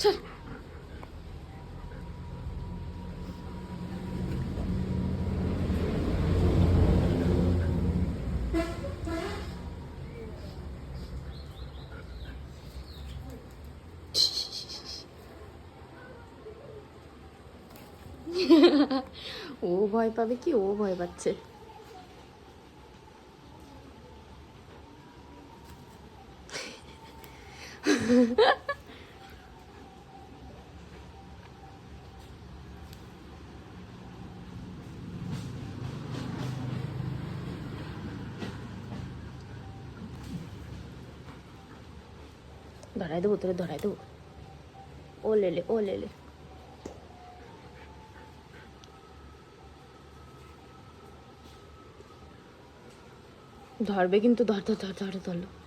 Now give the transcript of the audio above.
চল। ও ভয় পাবে কি, ও ভয় পাচ্ছে। ধরাই দেবো তোরে, ধরাই দেবো। ও লেলে, ও লেলে। ধরবে কিন্তু, ধর ধর ধর ধর ধরলো।